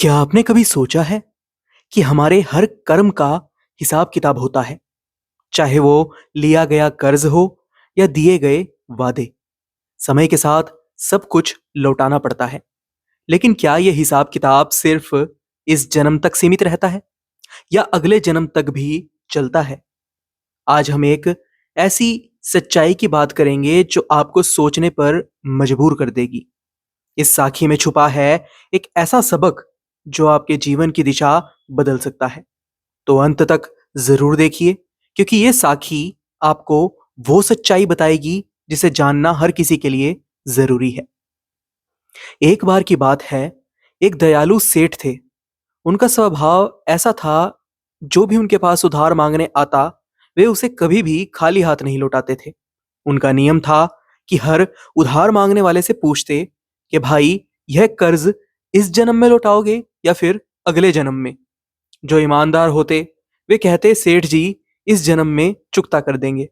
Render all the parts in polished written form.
क्या आपने कभी सोचा है कि हमारे हर कर्म का हिसाब किताब होता है? चाहे वो लिया गया कर्ज हो या दिए गए वादे। समय के साथ सब कुछ लौटाना पड़ता है। लेकिन क्या यह हिसाब किताब सिर्फ इस जन्म तक सीमित रहता है या अगले जन्म तक भी चलता है? आज हम एक ऐसी सच्चाई की बात करेंगे जो आपको सोचने पर मजबूर कर देगी। इस साखी में छुपा है एक ऐसा सबक जो आपके जीवन की दिशा बदल सकता है। तो अंत तक जरूर देखिए, क्योंकि ये साखी आपको वो सच्चाई बताएगी जिसे जानना हर किसी के लिए जरूरी है। एक बार की बात है, एक दयालु सेठ थे। उनका स्वभाव ऐसा था, जो भी उनके पास उधार मांगने आता वे उसे कभी भी खाली हाथ नहीं लौटाते थे। उनका नियम था कि हर उधार मांगने वाले से पूछते कि भाई, यह कर्ज इस जन्म में लौटाओगे या फिर अगले जन्म में? जो ईमानदार होते वे कहते, सेठ जी, इस जन्म में चुकता कर देंगे।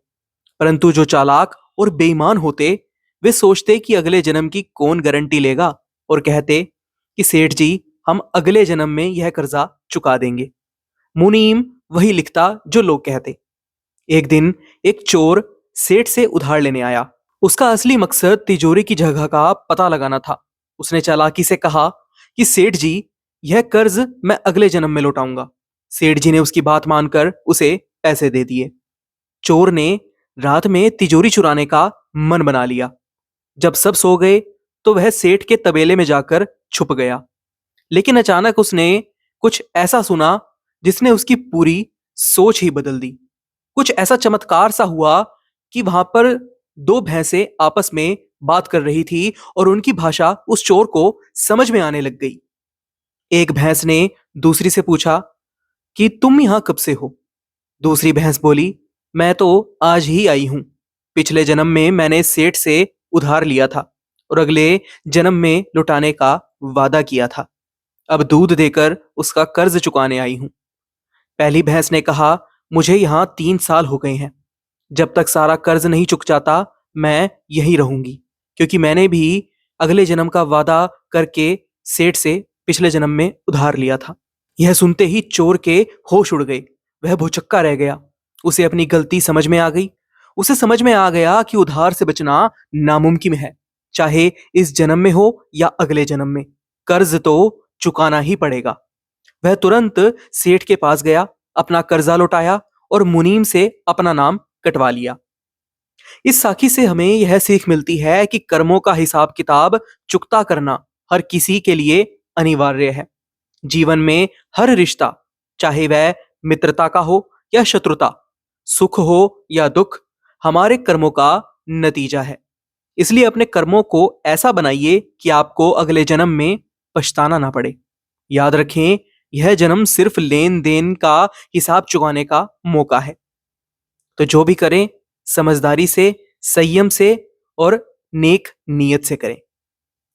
परंतु जो चालाक और बेईमान होते वे सोचते कि अगले जन्म की कौन गारंटी लेगा, और कहते कि सेठ जी, हम अगले जन्म में यह कर्जा चुका देंगे। मुनीम वही लिखता जो लोग कहते। एक दिन एक चोर सेठ से उधार लेने आया। उसका असली मकसद तिजोरी की जगह का पता लगाना था। उसने चालाकी से कहा कि सेठ जी, यह कर्ज मैं अगले जन्म में लौटाऊंगा। सेठ जी ने उसकी बात मानकर उसे पैसे दे दिए। चोर ने रात में तिजोरी चुराने का मन बना लिया। जब सब सो गए तो वह सेठ के तबेले में जाकर छुप गया। लेकिन अचानक उसने कुछ ऐसा सुना जिसने उसकी पूरी सोच ही बदल दी। कुछ ऐसा चमत्कार सा हुआ कि वहां पर दो भैंसें आपस में बात कर रही थी और उनकी भाषा उस चोर को समझ में आने लग गई। एक भैंस ने दूसरी से पूछा कि तुम यहां कब से हो? दूसरी भैंस बोली, मैं तो आज ही आई हूं। पिछले जन्म में मैंने सेठ से उधार लिया था और अगले जन्म में लौटाने का वादा किया था। अब दूध देकर उसका कर्ज चुकाने आई हूं। पहली भैंस ने कहा, मुझे यहां 3 साल हो गए हैं। जब तक सारा कर्ज नहीं चुक जाता मैं यहीं रहूंगी, क्योंकि मैंने भी अगले जन्म का वादा करके सेठ से पिछले जन्म में उधार लिया था। यह सुनते ही चोर के होश उड़ गए। वह भौचक्का रह गया। उसे अपनी गलती समझ में आ गई। उसे समझ में आ गया कि उधार से बचना नामुमकिन है, चाहे इस जन्म में हो या अगले जन्म में। कर्ज तो चुकाना ही पड़ेगा। वह तुरंत सेठ के पास गया, अपना कर्जा लौटाया और मुनीम से अपना नाम कटवा लिया। इस साखी से हमें यह सीख मिलती है कि कर्मों का हिसाब किताब चुकता करना हर किसी के लिए अनिवार्य है। जीवन में हर रिश्ता, चाहे वह मित्रता का हो या शत्रुता, सुख हो या दुख, हमारे कर्मों का नतीजा है। इसलिए अपने कर्मों को ऐसा बनाइए कि आपको अगले जन्म में पछताना ना पड़े। याद रखें, यह जन्म सिर्फ लेन देन का हिसाब चुकाने का मौका है। तो जो भी करें, समझदारी से, संयम से और नेक नीयत से करें।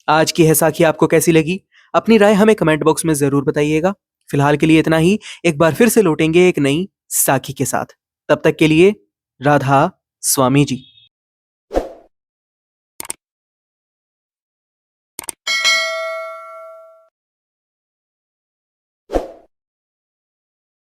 आज की यह साखी आपको कैसी लगी? अपनी राय हमें कमेंट बॉक्स में जरूर बताइएगा। फिलहाल के लिए इतना ही। एक बार फिर से लौटेंगे एक नई साखी के साथ। तब तक के लिए राधा स्वामी जी।